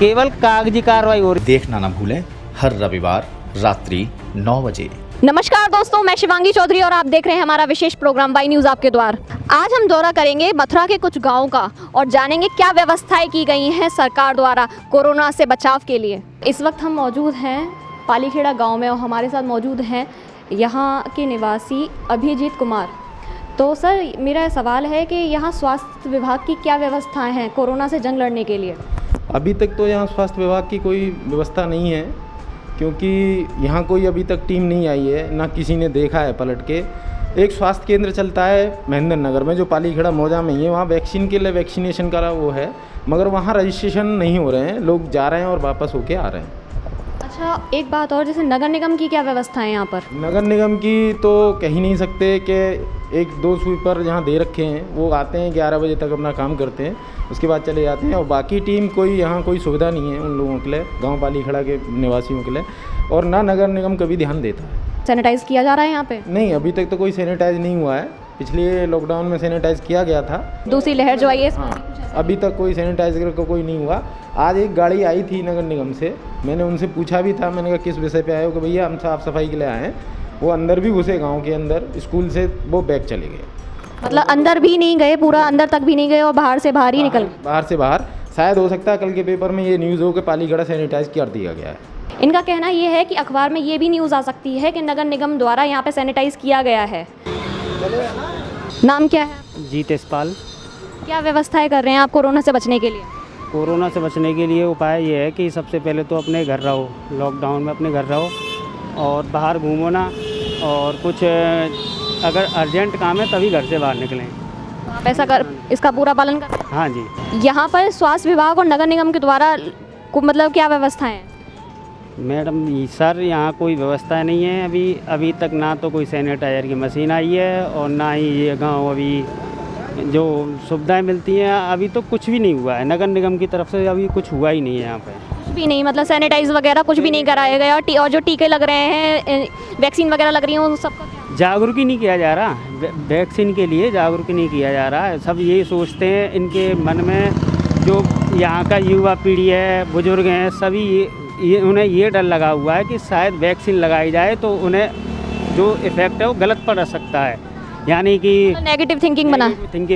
केवल कागजी कार्रवाई हो रही। देखना ना भूलें हर रविवार रात्रि 9 बजे। नमस्कार दोस्तों, मैं शिवांगी चौधरी और आप देख रहे हैं हमारा विशेष प्रोग्राम वाई न्यूज़ आपके द्वार। आज हम दौरा करेंगे मथुरा के कुछ गांवों का और जानेंगे क्या व्यवस्थाएं की गई हैं सरकार द्वारा कोरोना से बचाव के लिए। इस वक्त हम मौजूद हैं पालीखेड़ा गांव में और हमारे साथ मौजूद हैं यहाँ के निवासी अभिजीत कुमार। तो सर, मेरा सवाल है कि यहाँ स्वास्थ्य विभाग की क्या व्यवस्थाएँ हैं कोरोना से जंग लड़ने के लिए? अभी तक तो यहाँ स्वास्थ्य विभाग की कोई व्यवस्था नहीं है, क्योंकि यहाँ कोई अभी तक टीम नहीं आई है, ना किसी ने देखा है पलट के। एक स्वास्थ्य केंद्र चलता है महेंद्र नगर में जो पालीखेड़ा मौजा में ही है, वहाँ वैक्सीन के लिए वैक्सीनेशन का वो है, मगर वहाँ रजिस्ट्रेशन नहीं हो रहे हैं, लोग जा रहे हैं और वापस होके आ रहे हैं। अच्छा, एक बात और, जैसे नगर निगम की क्या व्यवस्था है यहाँ पर? नगर निगम की तो कह ही नहीं सकते कि एक दो स्वीपर जहाँ दे रखे हैं वो आते हैं 11 बजे तक अपना काम करते हैं, उसके बाद चले जाते हैं, और बाकी टीम कोई यहाँ कोई सुविधा नहीं है उन लोगों के लिए, गांव पालीखेड़ा के निवासियों के लिए, और ना नगर निगम कभी ध्यान देता है। सैनिटाइज किया जा रहा है यहाँ पे? नहीं, अभी तक तो कोई सैनिटाइज नहीं हुआ है। पिछले लॉकडाउन में सैनिटाइज किया गया था, दूसरी लहर जो आई है। हाँ, अभी तक कोई सैनिटाइजर का कोई नहीं हुआ। आज एक गाड़ी आई थी नगर निगम से, मैंने उनसे पूछा भी था, मैंने कहा किस विषय पे आए हो? कि भैया हम साफ़ सफाई के लिए आए हैं। वो अंदर भी घुसे गांव के अंदर, स्कूल से वो बैग चले गए। मतलब अंदर भी नहीं गए, पूरा अंदर तक भी नहीं गए और बाहर से बाहर ही निकल गए? बाहर से बाहर। शायद हो सकता है कल के पेपर में ये न्यूज़ हो कि पालीखेड़ा सैनिटाइज कर दिया गया है। इनका कहना ये है कि अखबार में ये भी न्यूज़ आ सकती है कि नगर निगम द्वारा यहाँ पे सैनिटाइज किया गया है। नाम क्या है? जीतेश पाल। क्या व्यवस्थाएं कर रहे हैं आप कोरोना से बचने के लिए? कोरोना से बचने के लिए उपाय ये है कि सबसे पहले तो अपने घर रहो, लॉकडाउन में अपने घर रहो और बाहर घूमो ना, और कुछ अगर अर्जेंट काम है तभी घर से बाहर निकलें। आप ऐसा कर, इसका पूरा पालन कर? हाँ जी। यहाँ पर स्वास्थ्य विभाग और नगर निगम के द्वारा मतलब क्या व्यवस्थाएं हैं? मैडम सर, यहाँ कोई व्यवस्था नहीं है अभी तक। ना तो कोई सैनिटाइजर की मशीन आई है और ना ही ये गांव अभी जो सुविधाएं मिलती हैं, अभी तो कुछ भी नहीं हुआ है नगर निगम की तरफ से। अभी कुछ हुआ ही नहीं है यहाँ पे, कुछ भी नहीं, मतलब सैनिटाइज वगैरह कुछ भी नहीं कराया गया। और जो टीके लग रहे हैं, वैक्सीन वगैरह लग रही हैं, उन सबका क्या? जागरूक ही नहीं किया जा रहा। वैक्सीन के लिए जागरूक ही नहीं किया जा रहा है। सब यही सोचते हैं, इनके मन में जो यहाँ का युवा पीढ़ी है, बुजुर्ग हैं, सभी उन्हें ये डर लगा हुआ है कि शायद वैक्सीन लगाई जाए तो उन्हें जो इफ़ेक्ट है वो गलत पड़ सकता है, यानी कि नेगेटिव थिंकिंग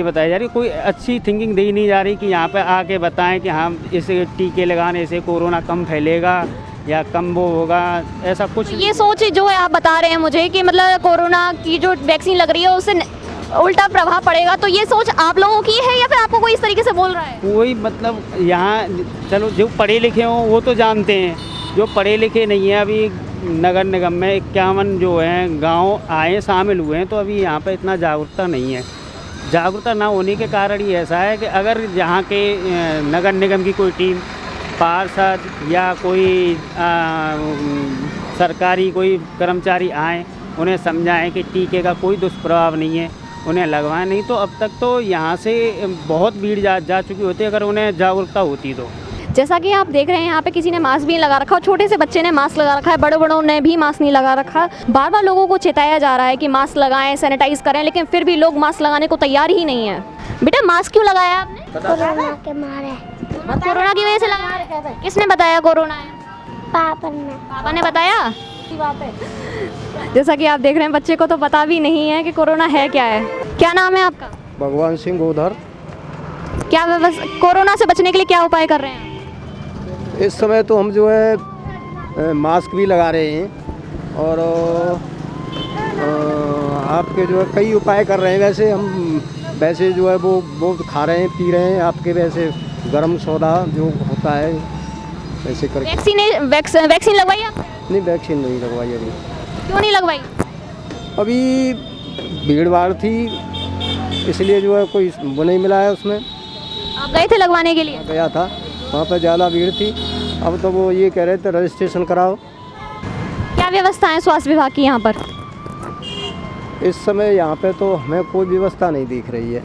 बताई जा रही। कोई अच्छी थिंकिंग दी नहीं जा रही कि यहाँ पे आके बताएं कि हम इसे टीके लगाने से कोरोना कम फैलेगा या कम वो होगा, ऐसा कुछ। ये सोच जो है आप बता रहे हैं मुझे कि मतलब कोरोना की जो वैक्सीन लग रही है उससे उल्टा प्रभाव पड़ेगा, तो ये सोच आप लोगों की है या फिर आपको कोई इस तरीके से बोल रहा है? कोई मतलब यहाँ चलो जो पढ़े लिखे हों वो तो जानते हैं, जो पढ़े लिखे नहीं हैं अभी नगर निगम में 51 जो हैं गांव आए शामिल हुए हैं, तो अभी यहाँ पे इतना जागरूकता नहीं है। जागरूकता ना होने के कारण ही ऐसा है कि अगर यहाँ के नगर निगम की कोई टीम, पार्षद या कोई सरकारी कोई कर्मचारी आए, उन्हें समझाएं कि टीके का कोई दुष्प्रभाव नहीं है, उन्हें लगवाएं, नहीं तो अब तक तो यहाँ से बहुत भीड़ जा चुकी होती है अगर उन्हें जागरूकता होती तो। जैसा कि आप देख रहे हैं यहाँ पे किसी ने मास्क भी नहीं लगा रखा और छोटे से बच्चे ने मास्क लगा रखा है, बड़ों ने भी मास्क नहीं लगा रखा। बार बार लोगों को चेताया जा रहा है कि मास्क लगाएं, सैनिटाइज करें, लेकिन फिर भी लोग मास्क लगाने को तैयार ही नहीं है। बेटा, मास्क क्यों लगाया आपने? कोरोना के मारे। कोरोना की वजह से लगाया? किसने बताया कोरोना है? पापा ने बताया? जैसा कि आप देख रहे हैं बच्चे को तो पता भी नहीं है कि कोरोना है क्या है। क्या नाम है आपका? भगवान सिंह गोधर। क्या कोरोना से बचने के लिए क्या उपाय कर रहे हैं? इस समय तो हम जो है मास्क भी लगा रहे हैं और आपके जो है कई उपाय कर रहे हैं। वैसे जो है वो खा रहे हैं, पी रहे हैं, आपके वैसे गर्म सोडा जो होता है वैसे करके। वैक्सीन लगवाई आपने? नहीं, वैक्सीन नहीं लगवाई अभी। क्यों नहीं लगवाई? अभी भीड़ भाड़ थी इसलिए जो है कोई वो नहीं मिला है उसमें। आप गए थे लगवाने के लिए? गया था, वहाँ पर ज़्यादा भीड़ थी। अब तो वो ये कह रहे थे रजिस्ट्रेशन कराओ। क्या व्यवस्था है स्वास्थ्य विभाग की यहाँ पर? इस समय यहाँ पे तो हमें कोई व्यवस्था नहीं दिख रही है।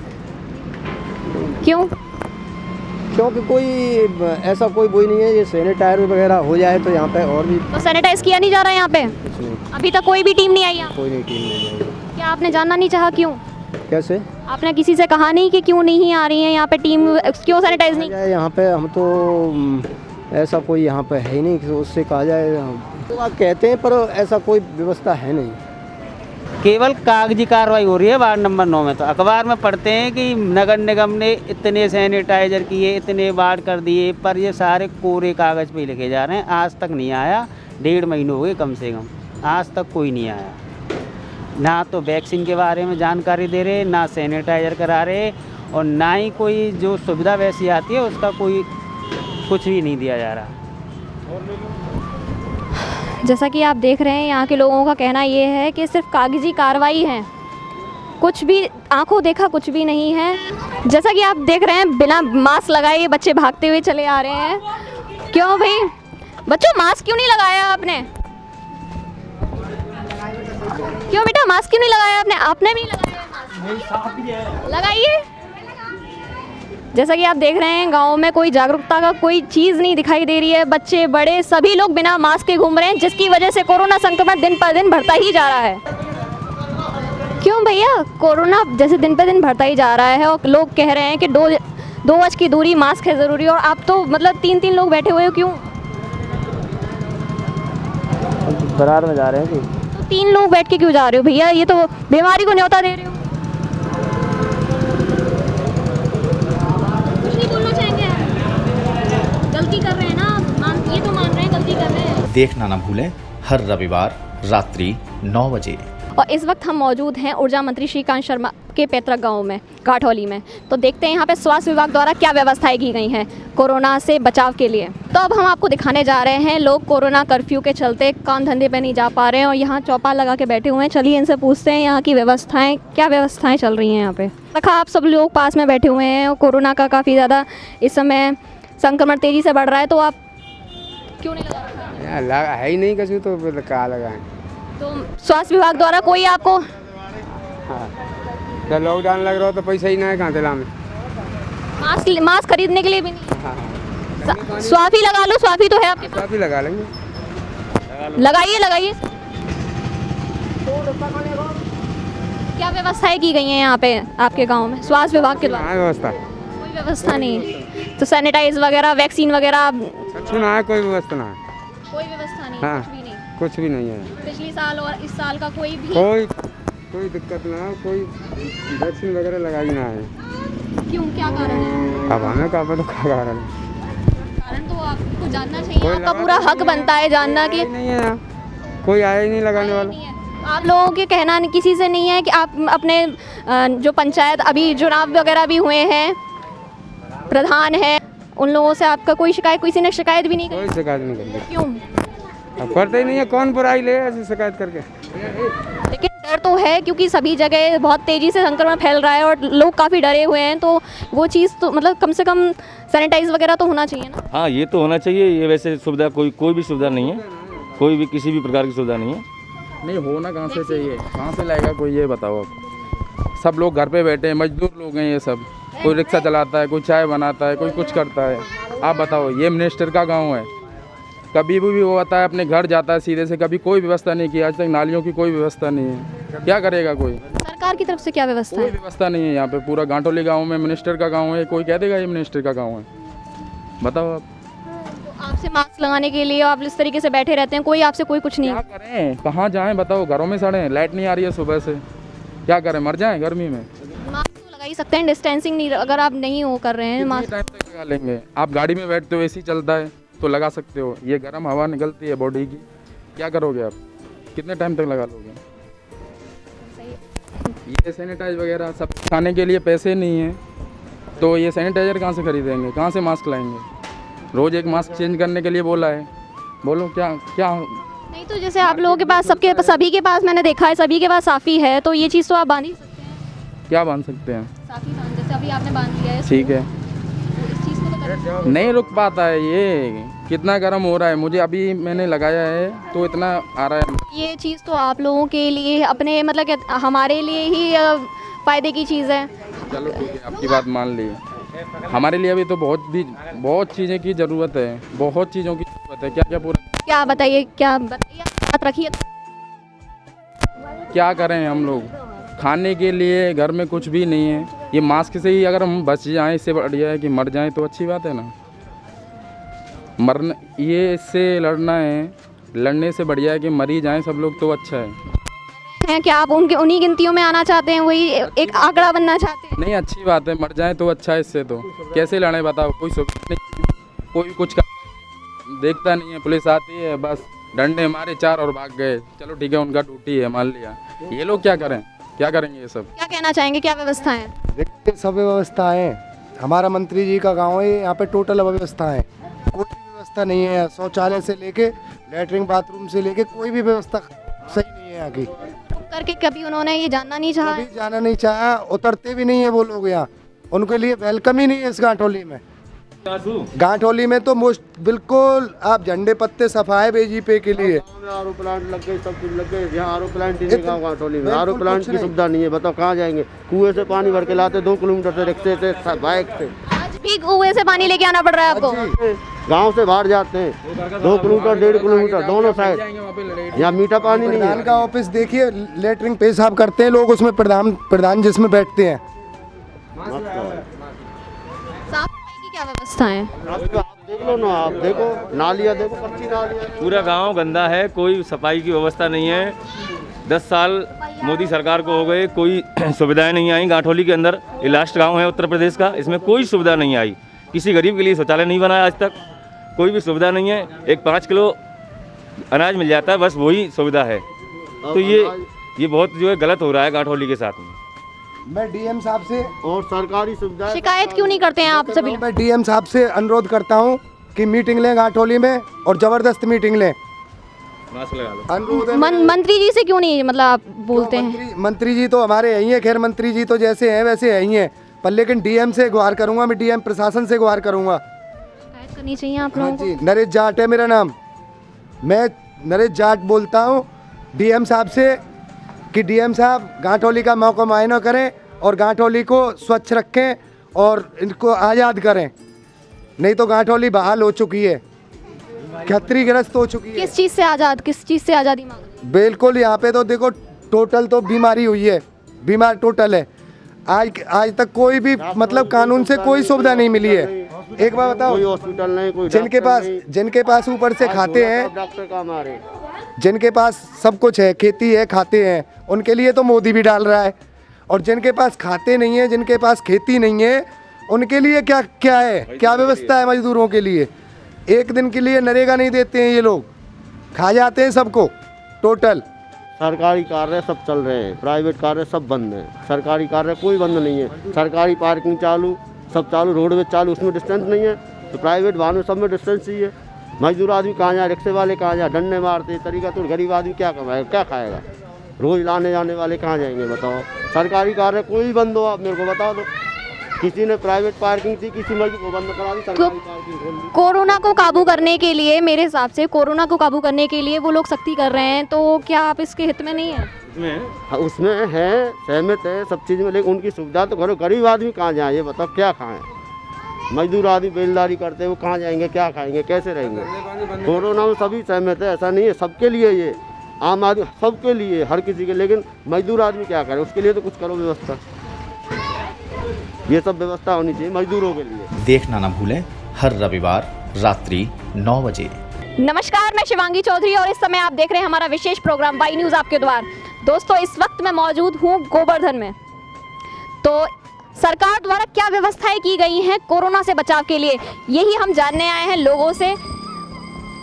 क्यों? क्योंकि कोई ऐसा कोई वही नहीं है। ये सैनिटाइजर वगैरह हो जाए तो यहाँ पे और भी। तो सैनिटाइज किया नहीं जा रहा है यहाँ पे? अभी तक कोई भी टीम नहीं आई यहाँ? कोई नहीं, टीम नहीं आई। क्या आपने जानना नहीं चाहा क्यों? कैसे? आपने किसी से कहा नहीं कि क्यों नहीं आ रही है यहाँ पे टीम, क्यों सैनिटाइज नहीं? यहाँ पे हम तो ऐसा कोई यहाँ पे है ही नहीं कि उससे कहा जाए। तो आप कहते हैं पर ऐसा कोई व्यवस्था है नहीं। केवल कागजी कार्रवाई हो रही है वार्ड नंबर 9 में। तो अखबार में पढ़ते हैं कि नगर निगम ने इतने सैनिटाइजर किए, इतने वार्ड कर दिए, पर ये सारे कोरे कागज़ पे लिखे जा रहे हैं। आज तक नहीं आया, 1.5 महीने हो गए कम से कम, आज तक कोई नहीं आया। ना तो वैक्सीन के बारे में जानकारी दे रहे, ना सैनिटाइजर करा रहे, और ना ही कोई जो सुविधा वैसी आती है उसका कोई कुछ भी नहीं दिया जा रहा। जैसा कि आप देख रहे हैं, यहाँ के लोगों का कहना ये है कि सिर्फ कागजी कार्रवाई है, कुछ भी आंखों देखा कुछ भी नहीं है। जैसा कि आप देख रहे हैं, बिना मास्क लगाए ये बच्चे भागते हुए चले आ रहे हैं। क्यों भाई बच्चों, मास्क क्यों नहीं लगाया आपने? क्यों बेटा मास्क क्यों नहीं लगाया आपने? आपने भी नहीं लगाया मास्क? लगाइए। जैसा कि आप देख रहे हैं, गांव में कोई जागरूकता का कोई चीज़ नहीं दिखाई दे रही है। बच्चे बड़े सभी लोग बिना मास्क के घूम रहे हैं, जिसकी वजह से कोरोना संक्रमण दिन पर दिन बढ़ता ही जा रहा है। क्यों भैया, कोरोना जैसे दिन पर दिन बढ़ता ही जा रहा है और लोग कह रहे हैं कि 2 गज की दूरी, मास्क है ज़रूरी, और आप तो मतलब 3-3 लोग बैठे हुए हो। क्यों बारात में जा रहे हैं कि तो 3 लोग बैठ के क्यों जा रहे हो भैया? ये तो बीमारी को न्योता दे रहे हो। कुछ नहीं बोलना चाहेंगे आप? गलती कर रहे हैं ना, ये तो मान रहे हैं गलती कर रहे हैं। देखना ना भूलें हर रविवार रात्रि 9 बजे। और इस वक्त हम मौजूद हैं ऊर्जा मंत्री श्रीकांत शर्मा के पैतृक गांव में, काठौली में। तो देखते हैं यहाँ पे स्वास्थ्य विभाग द्वारा क्या व्यवस्थाएं की गई हैं कोरोना से बचाव के लिए। तो अब हम आपको दिखाने जा रहे हैं, लोग कोरोना कर्फ्यू के चलते काम धंधे पे नहीं जा पा रहे हैं और यहाँ चौपाल लगा के बैठे हुए हैं। चलिए इनसे पूछते हैं यहाँ की व्यवस्थाएँ, क्या व्यवस्थाएँ चल रही हैं यहाँ पे। रखा आप सब लोग पास में बैठे हुए हैं और कोरोना का काफ़ी ज़्यादा इस समय संक्रमण तेज़ी से बढ़ रहा है, तो आप क्यों नहीं लगा रखा है? लगा है ही नहीं कछु, तो फिर कहाँ लगाएं? तो स्वास्थ्य विभाग द्वारा कोई आपको हाँ, तो लॉकडाउन लग रहा हो तो पैसा ही ना है कहाँ दिला में। मास्क खरीदने के लिए भी नहीं? हाँ, स्वाफी लगा लो, स्वाफी तो है आपके पास। काफ़ी लगा लेंगे। लगाइए। क्या व्यवस्थाएं की गई हैं यहाँ पे आपके गांव में स्वास्थ्य विभाग के द्वारा? हाँ, व्यवस्था कोई व्यवस्था नहीं। तो सैनिटाइज वगैरह, वैक्सीन वगैरह अच्छा ना है, कोई व्यवस्था ना है। कोई व्यवस्था नहीं, हाँ, कुछ भी नहीं। कुछ भी नहीं है। पिछले साल और इस साल का कोई भी कोई दिक्कत ना है, कोई वैक्सीन वगैरह लगाई ना है। क्यों, क्या कारण है? अब हमें कहा तो क्या कारण है? कारण तो आपको जानना चाहिए, कोई आपका लगा पूरा नहीं, हक बनता है जानना कि नहीं है यहाँ, कोई आया ही नहीं लगाने वाला। नहीं है। आप लोगों के कहना नहीं, किसी से नहीं है कि आप अपने जो पंचायत अभी चुनाव वगैरह भी हुए हैं, प्रधान है, उन लोगों से आपका कोई शिकायत, किसी ने शिकायत भी नहीं की? कोई शिकायत नहीं करते। क्यों? अब करते ही नहीं है, कौन बुराई ले ऐसी शिकायत करके। लेकिन डर तो है, क्योंकि सभी जगह बहुत तेज़ी से संक्रमण फैल रहा है और लोग काफ़ी डरे हुए हैं, तो वो चीज़ तो मतलब कम से कम सैनिटाइज वगैरह तो होना चाहिए ना। हाँ, ये तो होना चाहिए। ये वैसे सुविधा कोई भी सुविधा नहीं है, कोई भी किसी भी प्रकार की सुविधा नहीं है। नहीं होना कहाँ से चाहिए, कहाँ से लाएगा कोई, ये बताओ आप। सब लोग घर पे बैठे हैं, मजदूर लोग हैं ये सब। कोई रिक्शा चलाता है, कोई चाय बनाता है, कोई कुछ करता है। आप बताओ, ये मिनिस्टर का गांव है, कभी भी वो आता है अपने घर जाता है सीधे से, कभी कोई व्यवस्था नहीं की। आज तक नालियों की कोई व्यवस्था नहीं है, क्या करेगा कोई? सरकार की तरफ से क्या व्यवस्था कोई है? व्यवस्था नहीं है यहाँ पे। पूरा घाटोली गाँव में मिनिस्टर का गाँव है, कोई कह देगा ये मिनिस्टर का गाँव है? बताओ आप। तो आपसे मास्क लगाने के लिए आप इस तरीके से बैठे रहते हैं, कोई आपसे कोई कुछ नहीं? क्या करें, कहाँ जाएं बताओ? घरों में सड़े, लाइट नहीं आ रही है सुबह से, क्या करें, मर जाएं गर्मी में? मास्क तो लगा ही सकते हैं, डिस्टेंसिंग नहीं, अगर आप नहीं वो कर रहे हैं कितने मास्क। टाइम तक लगा लेंगे? आप गाड़ी में बैठते हो, एसी चलता है तो लगा सकते हो, ये गर्म हवा निकलती है बॉडी की, क्या करोगे आप? कितने टाइम तक लगा लोगे? ये सैनिटाइज वगैरह सब खाने के लिए पैसे नहीं हैं, तो ये सैनिटाइजर कहाँ से खरीदेंगे, कहाँ से मास्क लाएंगे? रोज़ एक मास्क चेंज करने के लिए बोला है, बोलो क्या क्या? नहीं तो जैसे आप लोगों के पास, सभी के पास मैंने देखा है, सभी के पास साफ़ी है, तो ये चीज़ तो आप बांध ही सकते हैं। क्या बांध सकते हैं? साफ़ी बांध, जैसे अभी आपने बांध दिया है, ठीक है, तो इस चीज़ को तो कर नहीं रुक पाता है ये, कितना गर्म हो रहा है। मुझे अभी मैंने लगाया है तो इतना आ रहा है। ये चीज़ तो आप लोगों के लिए अपने मतलब कि हमारे लिए ही फ़ायदे की चीज़ है। चलो ठीक है, आपकी बात मान ली। हमारे लिए अभी तो बहुत चीज़ें की ज़रूरत है, बहुत चीज़ों की ज़रूरत है। क्या क्या पूरा क्या बताइए, क्या बताइए, बात रखिए। क्या करें हम लोग? खाने के लिए घर में कुछ भी नहीं है। ये मास्क से ही अगर हम बच जाएं, इससे बढ़िया है कि मर जाएं, तो अच्छी बात है ना। मरना ये इससे लड़ना है, लड़ने से बढ़िया है कि मर ही जाएं सब लोग तो अच्छा है। क्या आप उनके उन्हीं गिनतियों में आना चाहते हैं, वही एक आंकड़ा बनना चाहते हैं? नहीं, अच्छी बात है, मर जाएं तो अच्छा है। इससे तो कैसे लड़ें बताओ, कोई सुविधा नहीं, कोई कुछ देखता नहीं है। पुलिस आती है बस डंडे मारे 4 और भाग गए, चलो ठीक है उनका ड्यूटी है मान लिया। ये लोग क्या करें, क्या करेंगे ये सब? क्या कहना चाहेंगे, क्या व्यवस्था है? देखिए सब व्यवस्था है, हमारा मंत्री जी का गांव है, यहाँ पे टोटल व्यवस्था है, कोई भी व्यवस्था नहीं है। शौचालय से लेके लैटरिन बाथरूम से लेके कोई भी व्यवस्था सही नहीं है यहाँ की। करके कभी उन्होंने ये जानना नहीं चाहा? कभी जाना नहीं चाहा, उतरते भी नहीं है वो लोग यहाँ, उनके लिए वेलकम ही नहीं है इस गांठोली में। गांठोली में तो मोस्ट बिल्कुल आप झंडे पत्ते सफाए बीजेपी के लिए। आरओ प्लांट लग गए, सब कुछ लग गए। यहाँ आरओ प्लांट ही नहीं गाँव गांठोली में, आरओ प्लांट की सुविधा नहीं है। बताओ कहाँ जाएंगे? कुएं से पानी भर के लाते 2 किलोमीटर से, रिक्शे से, बाइक से। आज भी कुएं से पानी लेके आना पड़ रहा है आपको? गांव से बाहर जाते हैं 2 किलोमीटर 1.5 किलोमीटर दोनों साइड, यहाँ मीठा पानी नहीं है। प्रधान का ऑफिस देखिए, लेटरिन पेशाब करते हैं लोग उसमें, प्रधान जिसमें बैठते हैं। साफ सफाई की क्या व्यवस्था है? आप देख लो ना, आप देखो नालियाँ देखो, कच्ची नालियाँ। पूरा गांव गंदा है, कोई सफाई की व्यवस्था नहीं है। 10 साल मोदी सरकार को हो गए, कोई सुविधाएं नहीं आई गांठोली के अंदर। ये लास्ट गांव है उत्तर प्रदेश का, इसमें कोई सुविधा नहीं आई। किसी गरीब के लिए शौचालय नहीं बनाया आज तक, कोई भी सुविधा नहीं है। एक 5 किलो अनाज मिल जाता है, बस वही सुविधा है। तो ये बहुत जो है गलत हो रहा है गांठोली के साथ में। मैं डीएम साहब से और सरकारी सुविधा शिकायत क्यों नहीं करते हैं आप सभी? मैं डीएम साहब से अनुरोध करता हूँ कि मीटिंग लें गांठोली में, और जबरदस्त मीटिंग लें। अनुरोध है। मंत्री जी से क्यों नहीं मतलब आप बोलते हैं? मंत्री जी तो हमारे यही हैं, खैर मंत्री जी तो जैसे हैं वैसे यही हैं, पर लेकिन डीएम से गुहार करूंगा, मैं डीएम प्रशासन से गुहार करूंगा। शिकायत करनी चाहिए आप हाँ लोगों को। जी, नरेश जाट है मेरा नाम, मैं नरेश जाट बोलता हूँ डीएम साहब से कि डीएम साहब गांठोली का मौका मुआयना करें और गांठोली को स्वच्छ रखें और इनको आज़ाद करें, नहीं तो गांठोली बहाल हो चुकी है, खतरीग्रस्त हो चुकी है। किस चीज़ से आज़ाद, किस चीज़ से आज़ादी मांग रहे हैं? बिल्कुल, यहाँ पे तो देखो टोटल तो बीमारी हुई है, बीमार टोटल है। आज तक कोई भी मतलब कानून से कोई सुविधा नहीं मिली है। एक बार बताओ, कोई हॉस्पिटल नहीं, कोई जिनके पास ऊपर से खाते हैं, डॉक्टर का मारे, जिनके पास सब कुछ है, खेती है, खाते हैं, उनके लिए तो मोदी भी डाल रहा है, और जिनके पास खाते नहीं है, जिनके पास खेती नहीं है, उनके लिए क्या क्या है, क्या व्यवस्था है मजदूरों के लिए? एक दिन के लिए नरेगा नहीं देते हैं ये लोग, खा जाते हैं सबको टोटल। सरकारी कार्य सब चल रहे हैं, प्राइवेट कार्य सब बंद हैं। सरकारी कार्य कोई बंद नहीं है। सरकारी पार्किंग चालू, सब चालू, रोडवेज चालू, उसमें डिस्टेंस नहीं है। तो प्राइवेट वाहनों सब में डिस्टेंस ही है। मजदूर आदमी कहाँ जाए, रिक्शे वाले कहाँ जाए, डंडे मारते तरीका, तो गरीब आदमी क्या कमाएगा, क्या खाएगा? रोज लाने जाने वाले कहाँ जाएंगे बताओ? सरकारी कार्य कोई बंद हो, आप मेरे को बता दो। किसी ने प्राइवेट पार्किंग थी, किसी मजदूर को बंद करा दी, सरकारी पार्किंग खोल दी। कोरोना को काबू करने के लिए, मेरे हिसाब से कोरोना को काबू करने के लिए वो लोग सख्ती कर रहे हैं, तो क्या आप इसके हित में नहीं है? हाँ, उसमें है, सहमत है सब चीज़ में, लेकिन उनकी सुविधा तो करो। गरीब आदमी कहाँ जाए ये बताओ, क्या खाएं? मजदूर आदमी बेलदारी करते हैं, वो कहाँ जाएंगे, क्या खाएंगे, कैसे रहेंगे? कोरोना में सभी सहमत है, ऐसा नहीं है, सबके लिए ये आम आदमी, सबके लिए, हर किसी के। लेकिन मजदूर आदमी क्या करे, उसके लिए तो कुछ करो व्यवस्था। ये सब व्यवस्था होनी चाहिए मजदूरों के लिए। देखना न भूलें हर रविवार रात्रि 9 बजे। नमस्कार, मैं शिवांगी चौधरी और इस समय आप देख रहे हैं हमारा विशेष प्रोग्राम वाई न्यूज़ आपके द्वार। दोस्तों, इस वक्त मैं मौजूद हूँ गोवर्धन में। तो सरकार द्वारा क्या व्यवस्थाएं की गई हैं कोरोना से बचाव के लिए, यही हम जानने आए हैं लोगों से।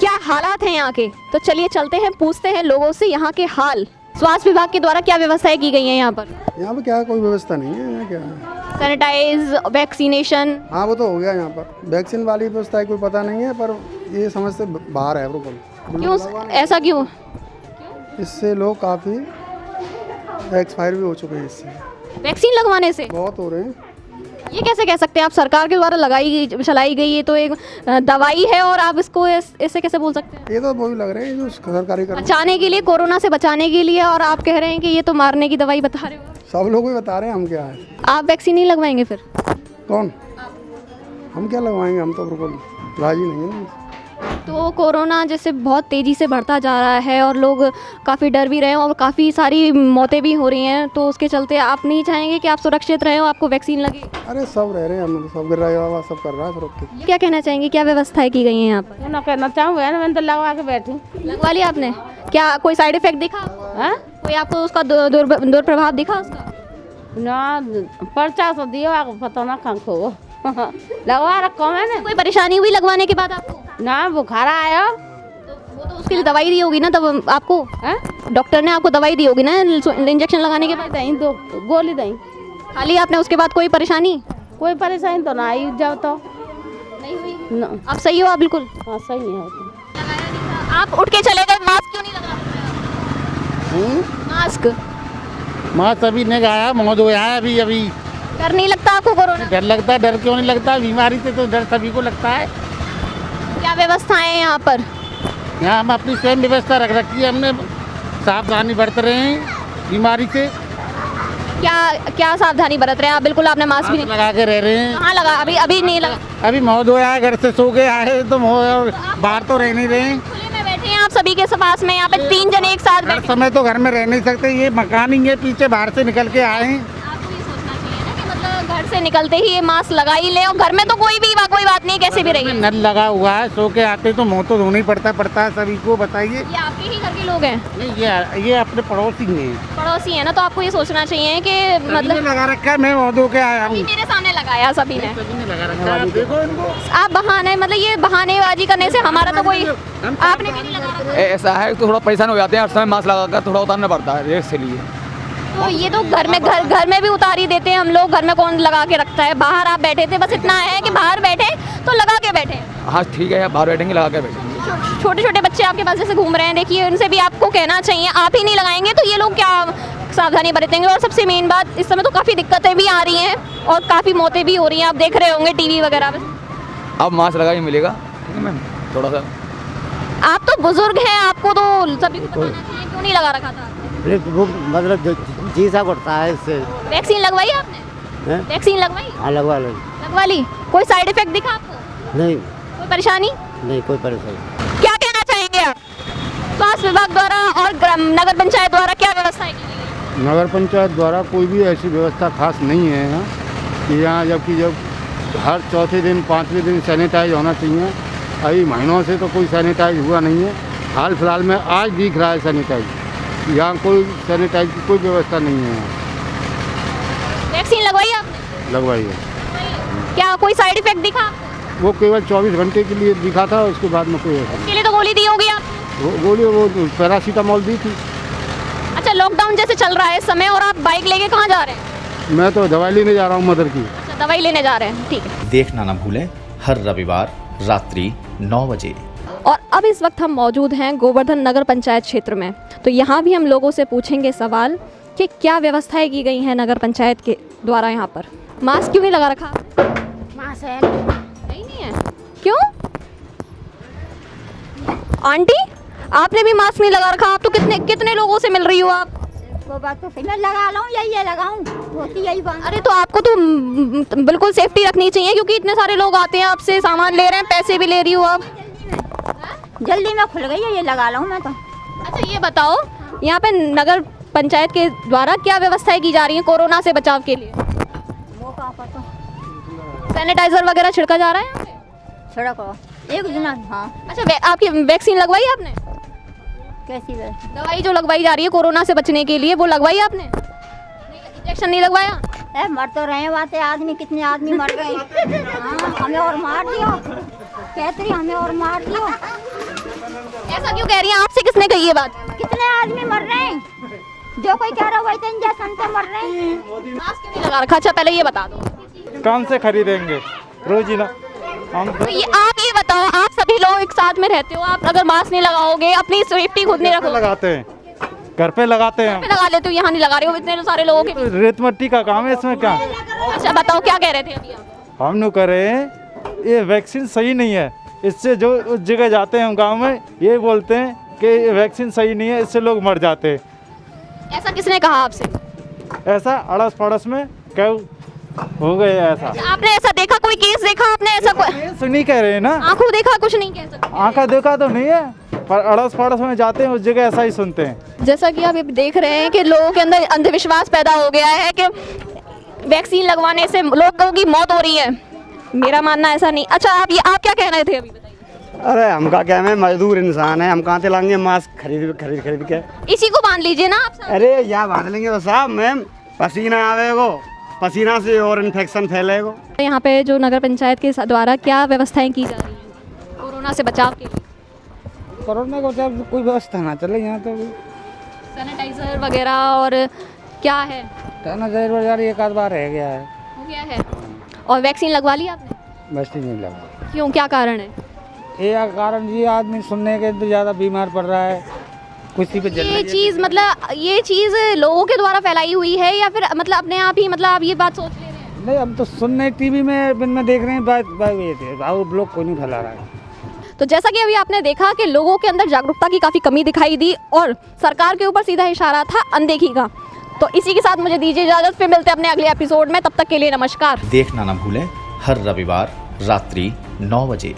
क्या हालात हैं यहाँ के, तो चलिए चलते हैं, पूछते हैं लोगों से यहाँ के हाल। स्वास्थ्य विभाग के द्वारा क्या व्यवस्थाएं की गई हैं यहाँ पर? यहाँ पर क्या कोई व्यवस्था नहीं है, यहाँ क्या है? Sanitise, vaccination? हाँ, वो तो हो गया। यहाँ पर वैक्सीन वाली व्यवस्था कोई पता नहीं है, पर ये समझ से बाहर है बिल्कुल। क्यों, ऐसा क्यों? इससे लोग काफ़ी एक्सपायर भी हो चुके हैं, इससे वैक्सीन लगवाने से बहुत हो रहे हैं। ये कैसे कह सकते हैं आप? सरकार के द्वारा चलाई गई ये तो एक दवाई है, और आप इसको ऐसे कैसे बोल सकते हैं? ये तो वही लग रहे हैं जो सरकारी बचाने के लिए, कोरोना से बचाने के लिए, और आप कह रहे हैं कि ये तो मारने की दवाई बता रहे हो। सब लोग ही बता रहे हैं, हम क्या है? आप वैक्सीन नहीं लगवाएंगे फिर? कौन? हम क्या लगवाएंगे, हम तो बिल्कुल राजी नहीं है। तो कोरोना जैसे बहुत तेज़ी से बढ़ता जा रहा है और लोग काफ़ी डर भी रहे हैं और काफ़ी सारी मौतें भी हो रही हैं, तो उसके चलते आप नहीं चाहेंगे कि आप सुरक्षित रहें और आपको वैक्सीन लगे? अरे सब रह रहे हैं, हम सब गिर रहा है, सब कर रहा है सुरक्षित। क्या कहना चाहेंगे, क्या व्यवस्थाएं की गई हैं यहाँ पर? ना कहना चाहूँगा ना, मैंने तो लगवा के बैठी। लगवा लिया आपने? क्या कोई साइड इफेक्ट दिखा? हाँ कोई आपको उसका दुष्प्रभाव दिखा उसका? ना, पर्चा तो दिया आपको पता ना कहाँ को लगवा रखा मैंने। कोई परेशानी हुई लगवाने के बाद आपको? ना बुखार आया तो वो तो उसके लिए दवाई दी होगी ना तब आपको? है डॉक्टर ने आपको दवाई दी होगी ना इंजेक्शन लगाने के बाद? दही दो गोली दही। खाली आपने, उसके बाद कोई परेशानी? कोई परेशानी तो ना आई, जाओ तो नहीं हुई। ना। आप सही हो? आप बिल्कुल हाँ सही नहीं होता। आप उठ के चले गए, मास्क क्यों नहीं लगा? मास्क मास्क अभी नहीं लगाया, मुँह धोया है अभी अभी। डर नहीं लगता आपको कोरोना? डर लगता है। डर क्यों नहीं लगता, बीमारी से तो डर सभी को लगता है। क्या व्यवस्थाएं हैं यहाँ पर? यहाँ हम अपनी स्वयं व्यवस्था रख रखी है हमने, सावधानी बरत रहे हैं बीमारी से। क्या सावधानी बरत रहे हैं आप? बिल्कुल आपने मास्क भी नहीं लगा के रह रहे हैं। कहाँ लगा? अभी नहीं लगा। अभी मुँह धोया है, घर से सो के आए तो मुँह बाहर तो रह नहीं रहे। खुले में बैठे हैं आप सभी के पास में, यहाँ पे 3 जने एक साथ हर बैठे। समय तो घर में रह नहीं सकते, ये मकान ही है पीछे, बाहर से निकल के आए हैं। आपको ये सोचना चाहिए ना कि मतलब घर से निकलते ही ये मास्क लगा ही ले, और घर में तो कोई बात नहीं, कैसे भी रहिए। नल लगा हुआ है, सो के आते तो मुँह तो धोना ही पड़ता है सभी को। बताइए, ये आपके ही घर के लोग हैं? नहीं, ये अपने पड़ोसी हैं। पड़ोसी है ना, तो आपको ये सोचना चाहिए कि मतलब लगा रखा है, मैं मुँह धो के आया हूँ। मेरे सामने लगाया सभी ने। लगा रखा है, देखो इनको। आप बहाने, मतलब ये बहानेबाजी करने से हमारा तो कोई, आपने भी नहीं लगा रखा। ऐसा है तो थोड़ा परेशान हो जाते हैं, हर समय मास्क लगाकर थोड़ा उतारना पड़ता है इसलिए। तो ये तो घर में भी उतार ही देते हैं हम लोग, घर में कौन लगा के रखता है? बाहर आप बैठे थे, बस इतना है कि बाहर बैठे तो लगा के बैठे। हाँ ठीक है, बाहर बैठेंगे लगा के बैठेंगे। छोटे छोटे बच्चे आपके पास जैसे घूम रहे हैं, देखिए उनसे भी आपको कहना चाहिए, आप ही नहीं लगाएंगे तो ये लोग क्या सावधानी बरतेंगे? और सबसे मेन बात, इस समय तो काफ़ी दिक्कतें भी आ रही हैं और काफ़ी मौतें भी हो रही हैं, आप देख रहे होंगे टीवी वगैरह पे। अब मास्क लगा ही मिलेगा, ठीक है मैम, थोड़ा सा। आप तो बुजुर्ग हैं, आपको तो सभी को बताना चाहिए, क्यों नहीं लगा रखा था आपने? वो मतलब जी सा करता है इससे। वैक्सीन लगवाई आपने? वैक्सीन लगवाई? हाँ लगवा ली। कोई साइड इफेक्ट दिखा आपको? नहीं, कोई परेशानी? नहीं कोई परेशानी। क्या कहना चाहेंगे आप? स्वास्थ्य विभाग द्वारा और नगर पंचायत द्वारा क्या व्यवस्थाएं की गई? नगर पंचायत द्वारा कोई भी ऐसी व्यवस्था खास नहीं है यहाँ कि यहाँ, जब हर चौथे दिन 5वें दिन सैनिटाइज होना चाहिए। अभी महीनों से तो कोई सैनिटाइज हुआ नहीं है, हाल फिलहाल में आज दिख रहा है सैनिटाइज। यहाँ कोई सैनिटाइज की कोई व्यवस्था नहीं है। यहाँ वैक्सीन लगवाई आपने? लगवाई है। क्या कोई साइड इफेक्ट दिखा? वो केवल 24 घंटे के लिए दिखा था, उसके बाद में कोई ऐसा उसके लिए तो गोली दी होगी आप? गोली वो पैरासीटामोल दी थी। अच्छा, लॉकडाउन जैसे चल रहा है इस समय और आप बाइक लेके कहाँ जा रहे हैं? मैं तो दवाई लेने जा रहा हूँ मदर की। अच्छा, दवाई लेने जा रहे हैं, ठीक है। देखना ना भूलें हर रविवार रात्रि 9 बजे। और अब इस वक्त हम मौजूद हैं गोवर्धन नगर पंचायत क्षेत्र में, तो यहाँ भी हम लोगों से पूछेंगे सवाल कि क्या व्यवस्थाएं की गई हैं नगर पंचायत के द्वारा यहाँ पर। मास्क क्यों नहीं लगा रखा? मास्क है नहीं है। क्यों आंटी, आपने भी मास्क नहीं लगा रखा? आप तो कितने लोगों से मिल रही हो आप? वो बात तो सही, मैं लगा लूँ यही लगाऊँ, होती यही बात। अरे तो आपको तो बिल्कुल सेफ्टी रखनी चाहिए, क्योंकि इतने सारे लोग आते हैं आपसे, सामान ले रहे हैं, पैसे भी ले रही हो आप। जल्दी में खुल गई है, ये लगा लूँ मैं तो। अच्छा ये बताओ, यहाँ पे नगर पंचायत के द्वारा क्या व्यवस्थाएं की जा रही हैं कोरोना से बचाव के लिए? वो कहाँ पता, सैनिटाइजर वगैरह छिड़का जा रहा है यहाँ पे? छिड़को एक दिन। हाँ। अच्छा, आपकी वैक्सीन लगवाई आपने? कैसी है दवाई जो लगवाई जा रही है कोरोना से बचने के लिए, वो लगवाई आपने? इंजेक्शन नहीं लगवाया? मर तो रहे बातें, आदमी कितने आदमी मर गए। हाँ, हमें और मार दियो, कहते रही हमें और मार दियो। ऐसा क्यों कह रही हैं? आपसे किसने कही ये बात? कितने आदमी मर रहे हैं, जो कोई कह रहा है वही तो इंजेक्शन से मर रहे हैं। मास्क क्यों नहीं लगा रखा? अच्छा पहले ये बता दो, कहाँ से खरीदेंगे रोजीना हम? तो ये आप ये बताओ, आप सभी लोग एक साथ में रहते हो, आप अगर मास्क नहीं लगाओगे, अपनी सेफ्टी खुद नहीं रखोगे? लगाते हैं, घर पे लगाते हैं। लगा लेते हो, यहाँ नहीं लगा रहे हो इतने सारे लोगों के बीच। रेत मट्टी का काम है इसमें क्या? अच्छा बताओ, क्या कह रहे थे अभी आप? हम लोग कह रहे हैं ये वैक्सीन सही नहीं है, इससे जो उस जगह जाते हैं हम गांव में ये बोलते हैं कि ये वैक्सीन सही नहीं है, इससे लोग मर जाते हैं। ऐसा किसने कहा आपसे? ऐसा अड़स पड़ोस में क्या हो गए ऐसा? आपने ऐसा देखा ऐसा कोई केस देखा आपने? ऐसा कोई सुनी कह रहे हैं ना, आंखों देखा कुछ नहीं कह सकते। आंखा देखा तो नहीं है, पर अड़ोस पड़ोस में जाते हैं उस जगह ऐसा ही सुनते हैं। जैसा कि आप ये देख रहे हैं कि लोगों के अंदर अंधविश्वास पैदा हो गया है कि वैक्सीन लगवाने से लोगों की मौत हो रही है। मेरा मानना ऐसा नहीं। अच्छा, आप क्या कह रहे थे अभी? बताइए। अरे हम का क्या, मैं मजदूर इंसान है, हम कहाँ से लाएंगे मास्क खरीद के? इसी को बांध लीजिए ना आप सब। अरे या बांध लेंगे तो साहब मैम, पसीना आवेगो, पसीना से और इन्फेक्शन फैलेगो। यहाँ पे जो नगर पंचायत के द्वारा क्या व्यवस्थाएं की जा रही हैं कोरोना से बचाव के लिए? कोरोना को जब कोई व्यवस्था ना चले यहाँ तो सैनिटाइजर वगैरह और क्या है? सैनिटाइजर वगैरह एक आध बार रह गया है। हो गया है। और वैक्सीन लगवा ली आपने? बस नहीं लगा। क्यों, क्या कारण है? ये कारण ये आदमी सुनने के ज़्यादा बीमार पड़ रहा है, कुछ पे ये चीज़ मतलब ये चीज़ लोगों के द्वारा फैलाई हुई है या फिर मतलब अपने आप ही मतलब आप ये बात सोच ले रहे हैं? नहीं, हम तो सुनने टीवी में देख रहे हैं, बात लोग कोई नहीं फैला रहा है। तो जैसा कि अभी आपने देखा कि लोगों के अंदर जागरूकता की काफ़ी कमी दिखाई दी और सरकार के ऊपर सीधा इशारा था अनदेखी का। तो इसी के साथ मुझे दीजिए इजाज़त, फिर मिलते हैं अपने अगले एपिसोड में। तब तक के लिए नमस्कार। देखना ना भूलें हर रविवार रात्रि 9 बजे।